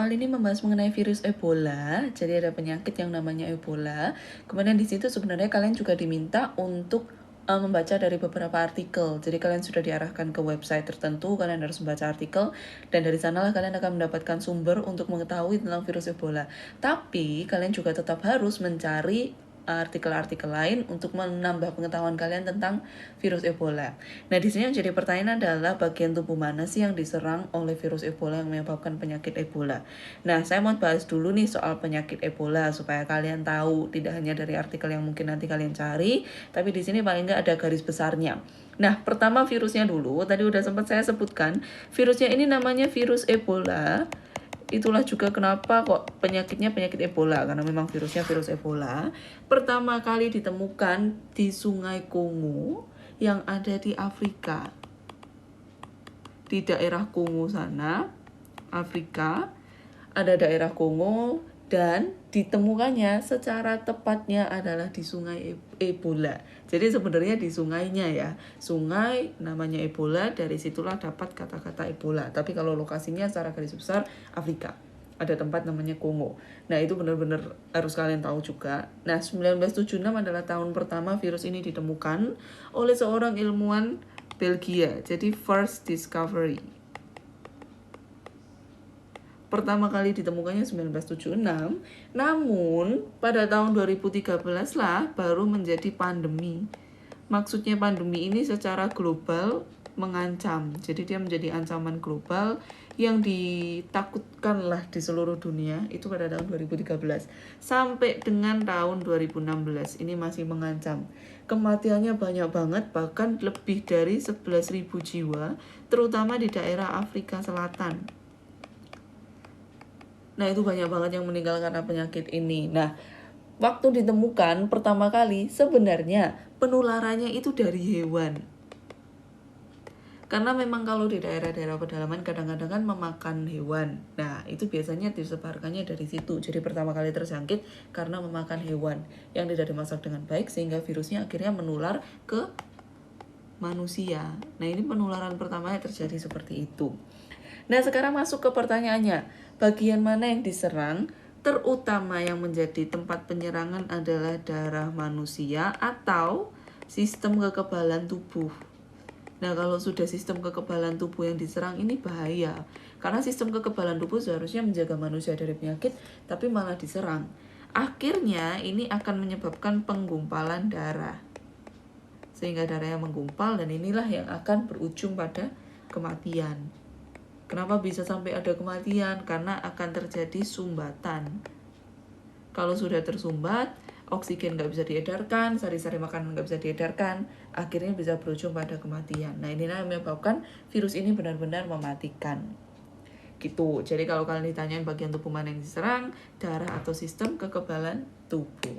kali ini membahas mengenai virus Ebola. Jadi ada penyakit yang namanya Ebola. Kemudian di situ sebenarnya kalian juga diminta untuk membaca dari beberapa artikel. Jadi kalian sudah diarahkan ke website tertentu, kalian harus membaca artikel, dan dari sanalah kalian akan mendapatkan sumber untuk mengetahui tentang virus Ebola. Tapi kalian juga tetap harus mencari artikel-artikel lain untuk menambah pengetahuan kalian tentang virus Ebola. Nah, di sini yang jadi pertanyaan adalah bagian tubuh mana sih yang diserang oleh virus Ebola yang menyebabkan penyakit Ebola. Nah, saya mau bahas dulu nih soal penyakit Ebola supaya kalian tahu tidak hanya dari artikel yang mungkin nanti kalian cari, tapi di sini paling nggak ada garis besarnya. Nah, pertama virusnya dulu, tadi udah sempat saya sebutkan, virusnya ini namanya virus Ebola. Itulah juga kenapa kok penyakitnya penyakit Ebola, karena memang virusnya virus Ebola. Pertama kali ditemukan di Sungai Kongo yang ada di Afrika. Di daerah Kongo sana, Afrika, ada daerah Kongo, dan ditemukannya secara tepatnya adalah di Sungai Ebola. Jadi sebenarnya di sungainya ya, sungai namanya Ebola, dari situlah dapat kata-kata Ebola. Tapi kalau lokasinya secara garis besar Afrika, ada tempat namanya Kongo. Nah, itu benar-benar harus kalian tahu juga. Nah, 1976 adalah tahun pertama virus ini ditemukan oleh seorang ilmuwan Belgia. Jadi first discovery. Pertama kali ditemukannya 1976, namun pada tahun 2013 lah baru menjadi pandemi. Maksudnya pandemi ini secara global mengancam. Jadi dia menjadi ancaman global yang ditakutkan lah di seluruh dunia itu pada tahun 2013. Sampai dengan tahun 2016 ini masih mengancam. Kematiannya banyak banget, bahkan lebih dari 11.000 jiwa, terutama di daerah Afrika Selatan. Nah, itu banyak banget yang meninggal karena penyakit ini. Nah, waktu ditemukan pertama kali sebenarnya penularannya itu dari hewan. Karena memang kalau di daerah-daerah pedalaman kadang-kadang kan memakan hewan. Nah, itu biasanya disebarkannya dari situ. Jadi pertama kali terjangkit karena memakan hewan yang tidak dimasak dengan baik sehingga virusnya akhirnya menular ke manusia. Nah, ini penularan pertamanya terjadi seperti itu. Nah, sekarang masuk ke pertanyaannya. Bagian mana yang diserang? Terutama yang menjadi tempat penyerangan adalah darah manusia atau sistem kekebalan tubuh. Nah, kalau sudah sistem kekebalan tubuh yang diserang ini bahaya. Karena sistem kekebalan tubuh seharusnya menjaga manusia dari penyakit, tapi malah diserang. Akhirnya ini akan menyebabkan penggumpalan darah. Sehingga darahnya menggumpal dan inilah yang akan berujung pada kematian. Kenapa bisa sampai ada kematian? Karena akan terjadi sumbatan. Kalau sudah tersumbat, oksigen nggak bisa diedarkan, sari-sari makanan nggak bisa diedarkan, akhirnya bisa berujung pada kematian. Nah, inilah yang menyebabkan virus ini benar-benar mematikan. Gitu. Jadi kalau kalian ditanyain bagian tubuh mana yang diserang, darah atau sistem kekebalan tubuh.